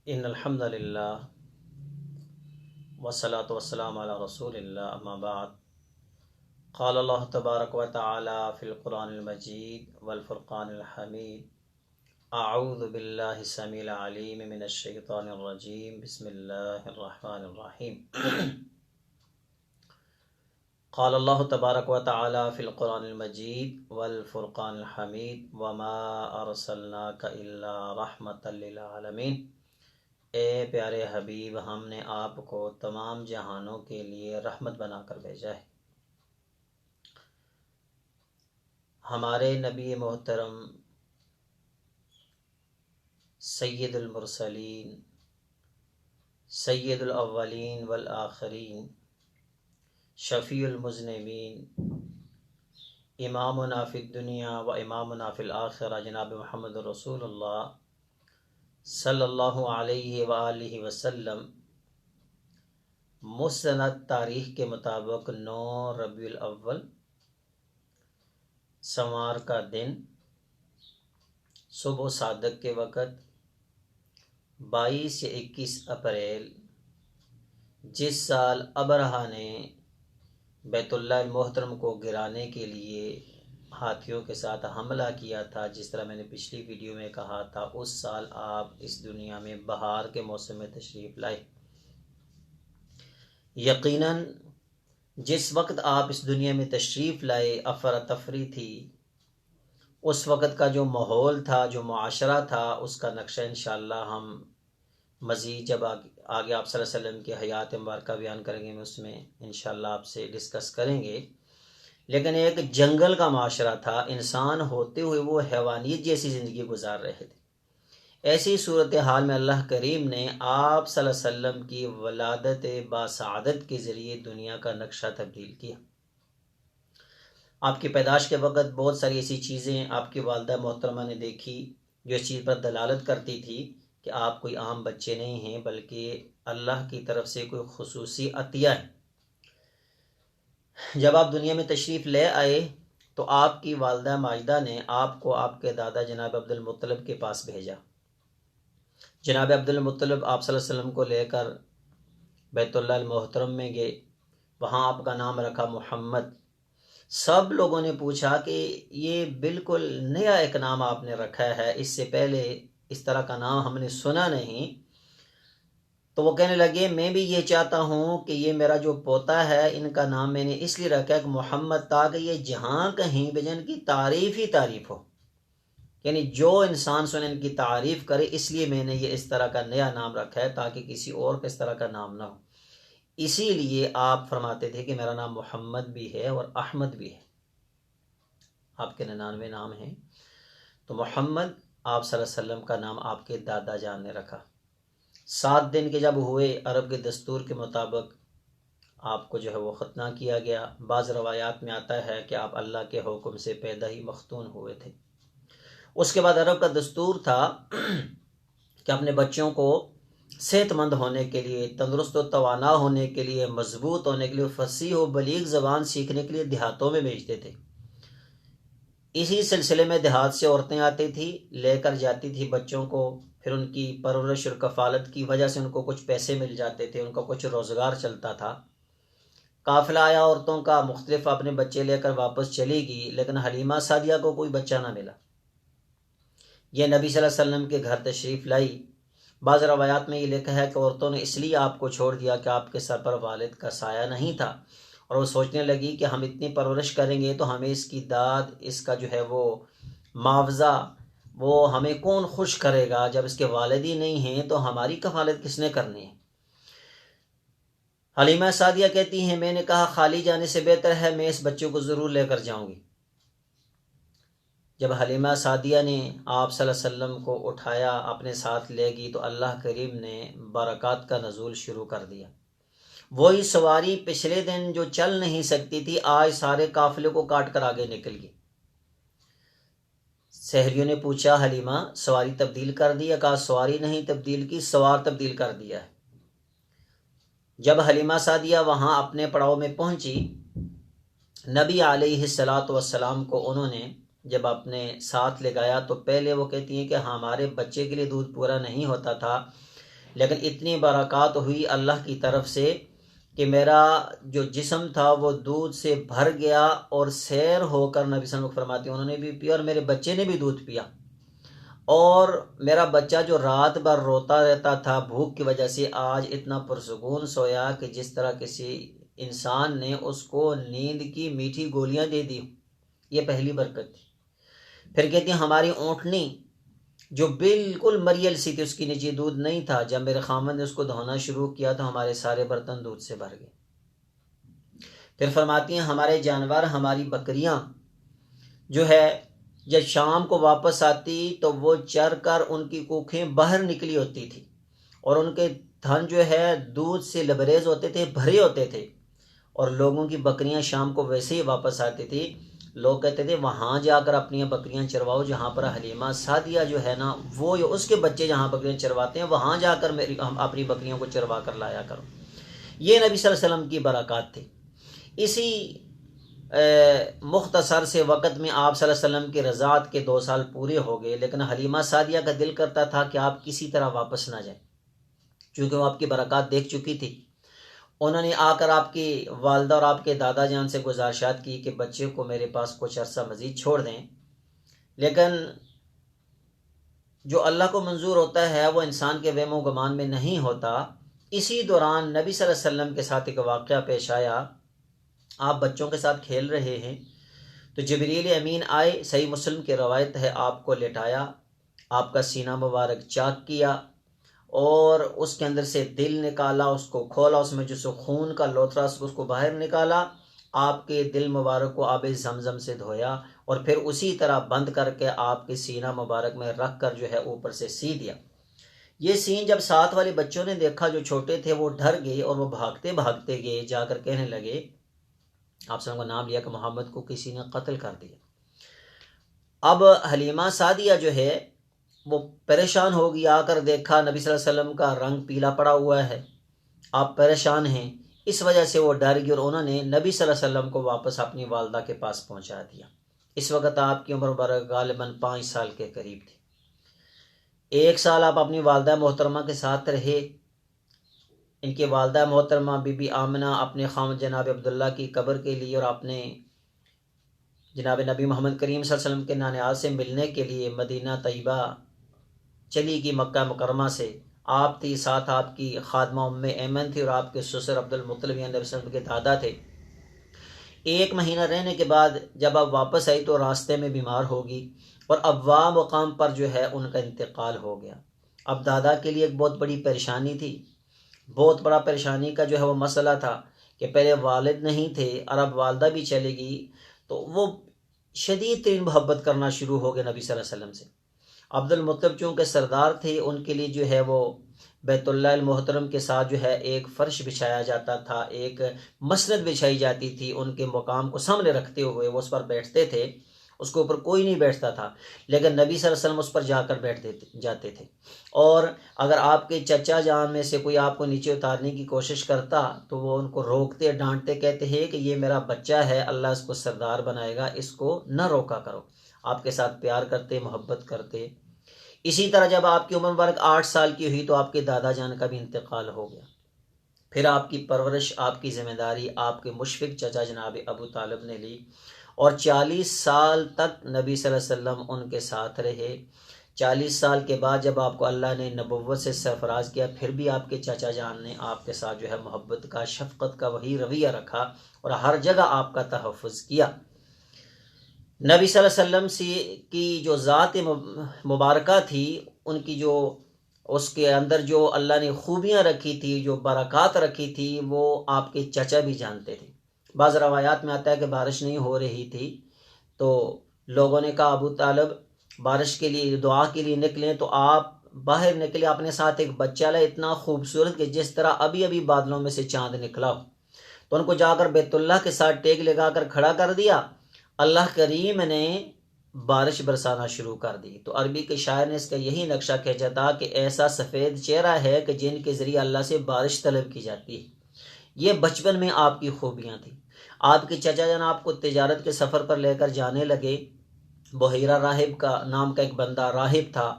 ان الحمد للہ والصلاة والسلام علی رسول اللہ اما بعد قال اللہ تبارک و تعالی فی القرآن المجید والفرقان الحمید اعوذ باللہ السمیع العلیم من الشیطان الرجیم بسم اللہ الرحمن الرحیم قال اللہ تبارک و تعالی فی القرآن المجید والفرقان الحمید وما ارسلناک الا رحمتا للعالمین۔ اے پیارے حبیب، ہم نے آپ کو تمام جہانوں کے لیے رحمت بنا کر بھیجا ہے۔ ہمارے نبی محترم سید المرسلین، سید الاولین والآخرین، شفیع المذنبین، امامنا فی الدنیا و امامنا فی الآخرہ جناب محمد رسول اللہ صلی اللہ علیہ وآلہ وسلم مستند تاریخ کے مطابق 9 ربیع الاول سوار کا دن صبح صادق کے وقت 22 یا 21 اپریل، جس سال ابرہہ نے بیت اللہ المحترم کو گرانے کے لیے ہاتھیوں کے ساتھ حملہ کیا تھا، جس طرح میں نے پچھلی ویڈیو میں کہا تھا، اس سال آپ اس دنیا میں بہار کے موسم میں تشریف لائے۔ یقیناً جس وقت آپ اس دنیا میں تشریف لائے افراتفری تھی، اس وقت کا جو ماحول تھا، جو معاشرہ تھا، اس کا نقشہ انشاءاللہ ہم مزید جب آگے آپ صلی اللہ علیہ وسلم کی حیات مبارکہ بیان کریں گے، اس میں انشاءاللہ آپ سے ڈسکس کریں گے۔ لیکن ایک جنگل کا معاشرہ تھا، انسان ہوتے ہوئے وہ حیوانیت جیسی زندگی گزار رہے تھے۔ ایسی صورتحال میں اللہ کریم نے آپ صلی اللہ علیہ وسلم کی ولادت باسعادت کے ذریعے دنیا کا نقشہ تبدیل کیا۔ آپ کی پیدائش کے وقت بہت ساری ایسی چیزیں آپ کی والدہ محترمہ نے دیکھی جو اس چیز پر دلالت کرتی تھی کہ آپ کوئی عام بچے نہیں ہیں، بلکہ اللہ کی طرف سے کوئی خصوصی عطیہ ہے۔ جب آپ دنیا میں تشریف لے آئے تو آپ کی والدہ ماجدہ نے آپ کو آپ کے دادا جناب عبد المطلب کے پاس بھیجا۔ جناب عبد المطلب آپ صلی اللہ علیہ وسلم کو لے کر بیت اللہ المحترم میں گئے، وہاں آپ کا نام رکھا محمد۔ سب لوگوں نے پوچھا کہ یہ بالکل نیا ایک نام آپ نے رکھا ہے، اس سے پہلے اس طرح کا نام ہم نے سنا نہیں۔ تو وہ کہنے لگے میں بھی یہ چاہتا ہوں کہ یہ میرا جو پوتا ہے، ان کا نام میں نے اس لیے رکھا ہے کہ محمد، تاکہ یہ جہاں کہیں بھی جن کی تعریف ہی تعریف ہو، یعنی جو انسان سنے ان کی تعریف کرے، اس لیے میں نے یہ اس طرح کا نیا نام رکھا ہے تاکہ کسی اور کا اس طرح کا نام نہ ہو۔ اسی لیے آپ فرماتے تھے کہ میرا نام محمد بھی ہے اور احمد بھی ہے، آپ کے 99 نام ہیں۔ تو محمد آپ صلی اللہ علیہ وسلم کا نام آپ کے دادا جان نے رکھا۔ 7 دن کے جب ہوئے، عرب کے دستور کے مطابق آپ کو جو ہے وہ ختنہ کیا گیا۔ بعض روایات میں آتا ہے کہ آپ اللہ کے حکم سے پیدا ہی مختون ہوئے تھے۔ اس کے بعد عرب کا دستور تھا کہ اپنے بچوں کو صحت مند ہونے کے لیے، تندرست و توانا ہونے کے لیے، مضبوط ہونے کے لیے، فصیح و بلیغ زبان سیکھنے کے لیے دیہاتوں میں بھیجتے تھے۔ اسی سلسلے میں دیہات سے عورتیں آتی تھی، لے کر جاتی تھی بچوں کو، پھر ان کی پرورش اور کفالت کی وجہ سے ان کو کچھ پیسے مل جاتے تھے، ان کا کچھ روزگار چلتا تھا۔ قافلہ آیا عورتوں کا، مختلف اپنے بچے لے کر واپس چلی گئی، لیکن حلیمہ سعدیہ کو کوئی بچہ نہ ملا۔ یہ نبی صلی اللہ علیہ وسلم کے گھر تشریف لائی۔ بعض روایات میں یہ لکھا ہے کہ عورتوں نے اس لیے آپ کو چھوڑ دیا کہ آپ کے سر پر والد کا سایہ نہیں تھا، اور وہ سوچنے لگی کہ ہم اتنی پرورش کریں گے تو ہمیں اس کی داد، اس کا جو ہے وہ معاوضہ، وہ ہمیں کون خوش کرے گا؟ جب اس کے والد ہی نہیں ہیں تو ہماری کفالت کس نے کرنی ہے؟ حلیمہ سعدیہ کہتی ہیں میں نے کہا خالی جانے سے بہتر ہے، میں اس بچے کو ضرور لے کر جاؤں گی۔ جب حلیمہ سعدیہ نے آپ صلی اللہ علیہ وسلم کو اٹھایا، اپنے ساتھ لے گئی، تو اللہ کریم نے برکات کا نزول شروع کر دیا۔ وہی سواری پچھلے دن جو چل نہیں سکتی تھی، آج سارے قافلے کو کاٹ کر آگے نکل گئی۔ سحریوں نے پوچھا حلیمہ سواری تبدیل کر دی؟ کہا سواری نہیں تبدیل کی، سوار تبدیل کر دیا ہے۔ جب حلیمہ سعدیہ وہاں اپنے پڑاؤ میں پہنچی، نبی علیہ السلام کو انہوں نے جب اپنے ساتھ لے گایا تو پہلے وہ کہتی ہیں کہ ہمارے بچے کے لیے دودھ پورا نہیں ہوتا تھا، لیکن اتنی برکات ہوئی اللہ کی طرف سے کہ میرا جو جسم تھا وہ دودھ سے بھر گیا، اور سیر ہو کر نبی صلی اللہ علیہ وسلم فرماتے ہیں انہوں نے بھی پیا اور میرے بچے نے بھی دودھ پیا، اور میرا بچہ جو رات بھر روتا رہتا تھا بھوک کی وجہ سے، آج اتنا پرسکون سویا کہ جس طرح کسی انسان نے اس کو نیند کی میٹھی گولیاں دے دی۔ یہ پہلی برکت تھی۔ پھر کہتی ہیں ہماری اونٹنی جو بالکل مریل سی تھی، اس کی نیچے دودھ نہیں تھا، جب میرے خامن نے اس کو دھونا شروع کیا تو ہمارے سارے برتن دودھ سے بھر گئے۔ پھر فرماتی ہیں ہمارے جانور، ہماری بکریاں جو ہے جب شام کو واپس آتی تو وہ چر کر ان کی کوکھیں باہر نکلی ہوتی تھی، اور ان کے تھن جو ہے دودھ سے لبریز ہوتے تھے، بھرے ہوتے تھے، اور لوگوں کی بکریاں شام کو ویسے ہی واپس آتی تھی۔ لوگ کہتے تھے وہاں جا کر اپنی بکریاں چرواؤ جہاں پر حلیمہ سعدیہ جو ہے نا وہ اس کے بچے جہاں بکریاں چرواتے ہیں، وہاں جا کر ہم اپنی بکریوں کو چروا کر لایا کرو۔ یہ نبی صلی اللہ علیہ وسلم کی برکات تھی۔ اسی مختصر سے وقت میں آپ صلی اللہ علیہ وسلم کی رضاعت کے 2 سال پورے ہو گئے، لیکن حلیمہ سعدیہ کا دل کرتا تھا کہ آپ کسی طرح واپس نہ جائیں، چونکہ وہ آپ کی برکات دیکھ چکی تھی۔ انہوں نے آ کر آپ کی والدہ اور آپ کے دادا جان سے گزارشات کی کہ بچے کو میرے پاس کچھ عرصہ مزید چھوڑ دیں، لیکن جو اللہ کو منظور ہوتا ہے وہ انسان کے وہم و گمان میں نہیں ہوتا۔ اسی دوران نبی صلی اللہ علیہ وسلم کے ساتھ ایک واقعہ پیش آیا۔ آپ بچوں کے ساتھ کھیل رہے ہیں تو جبریل امین آئے، صحیح مسلم کی روایت ہے، آپ کو لٹایا، آپ کا سینہ مبارک چاک کیا، اور اس کے اندر سے دل نکالا، اس کو کھولا، اس میں جو سو خون کا لوتھڑا اس کو باہر نکالا، آپ کے دل مبارک کو آب زمزم سے دھویا، اور پھر اسی طرح بند کر کے آپ کے سینہ مبارک میں رکھ کر جو ہے اوپر سے سی دیا۔ یہ سین جب ساتھ والے بچوں نے دیکھا جو چھوٹے تھے وہ ڈر گئے، اور وہ بھاگتے بھاگتے گئے، جا کر کہنے لگے، آپ صلی اللہ علیہ وسلم کا نام لیا کہ محمد کو کسی نے قتل کر دیا۔ اب حلیمہ سعدیہ جو ہے وہ پریشان ہوگی، آ کر دیکھا نبی صلی اللہ علیہ وسلم کا رنگ پیلا پڑا ہوا ہے، آپ پریشان ہیں، اس وجہ سے وہ ڈر گئی، اور انہوں نے نبی صلی اللہ علیہ وسلم کو واپس اپنی والدہ کے پاس پہنچا دیا۔ اس وقت آپ کی عمر غالباً 5 سال کے قریب تھی۔ 1 سال آپ اپنی والدہ محترمہ کے ساتھ رہے۔ ان کی والدہ محترمہ بی بی آمنہ اپنے خاوند جناب عبداللہ کی قبر کے لیے اور اپنے جناب نبی محمد کریم صلی اللہ علیہ وسلم کے نانیال سے ملنے کے لیے مدینہ طیبہ چلی گئی، مکہ مکرمہ سے۔ آپ تھی، ساتھ آپ کی خادمہ ام ایمن تھی، اور آپ کے سسر عبد المطلب نبی صلی اللہ علیہ وسلم کے دادا تھے۔ 1 مہینہ رہنے کے بعد جب آپ واپس آئی تو راستے میں بیمار ہوگی، اور ابوا مقام پر جو ہے ان کا انتقال ہو گیا۔ اب دادا کے لیے ایک بہت بڑی پریشانی تھی، بہت بڑا پریشانی کا جو ہے وہ مسئلہ تھا کہ پہلے والد نہیں تھے، اور اب والدہ بھی چلے گی، تو وہ شدید ترین محبت کرنا شروع ہو گئے نبی صلی اللہ علیہ وسلم سے۔ عبد المطلب چونکہ سردار تھے، ان کے لیے جو ہے وہ بیت اللہ المحترم کے ساتھ جو ہے ایک فرش بچھایا جاتا تھا، ایک مسند بچھائی جاتی تھی، ان کے مقام کو سامنے رکھتے ہوئے وہ اس پر بیٹھتے تھے، اس کے اوپر کوئی نہیں بیٹھتا تھا، لیکن نبی صلی اللہ علیہ وسلم اس پر جا کر بیٹھ جاتے تھے، اور اگر آپ کے چچا جان میں سے کوئی آپ کو نیچے اتارنے کی کوشش کرتا تو وہ ان کو روکتے، ڈانٹتے، کہتے ہیں کہ یہ میرا بچہ ہے، اللہ اس کو سردار بنائے گا، اس کو نہ روکا کرو، آپ کے ساتھ پیار کرتے، محبت کرتے۔ اسی طرح جب آپ کی عمر مبارک 8 سال کی ہوئی تو آپ کے دادا جان کا بھی انتقال ہو گیا۔ پھر آپ کی پرورش، آپ کی ذمہ داری آپ کے مشفق چچا جناب ابو طالب نے لی، اور 40 سال تک نبی صلی اللہ علیہ وسلم ان کے ساتھ رہے۔ 40 سال کے بعد جب آپ کو اللہ نے نبوت سے سرفراز کیا، پھر بھی آپ کے چچا جان نے آپ کے ساتھ جو ہے محبت کا، شفقت کا وہی رویہ رکھا، اور ہر جگہ آپ کا تحفظ کیا۔ نبی صلی اللہ علیہ وسلم کی جو ذات مبارکہ تھی، ان کی جو اس کے اندر جو اللہ نے خوبیاں رکھی تھی، جو برکات رکھی تھی، وہ آپ کے چچا بھی جانتے تھے۔ بعض روایات میں آتا ہے کہ بارش نہیں ہو رہی تھی تو لوگوں نے کہا ابو طالب بارش کے لیے، دعا کے لیے نکلیں، تو آپ باہر نکلے، اپنے ساتھ ایک بچہ لائے اتنا خوبصورت کہ جس طرح ابھی ابھی بادلوں میں سے چاند نکلا ہو، تو ان کو جا کر بیت اللہ کے ساتھ ٹیک لگا کر کھڑا کر دیا۔ اللہ کریم نے بارش برسانا شروع کر دی۔ تو عربی کے شاعر نے اس کا یہی نقشہ کھینچا تھا کہ ایسا سفید چہرہ ہے کہ جن کے ذریعے اللہ سے بارش طلب کی جاتی ہے۔ یہ بچپن میں آپ کی خوبیاں تھیں۔ آپ کے چچا جان آپ کو تجارت کے سفر پر لے کر جانے لگے۔ بحیرہ راہب کا نام کا ایک بندہ راہب تھا،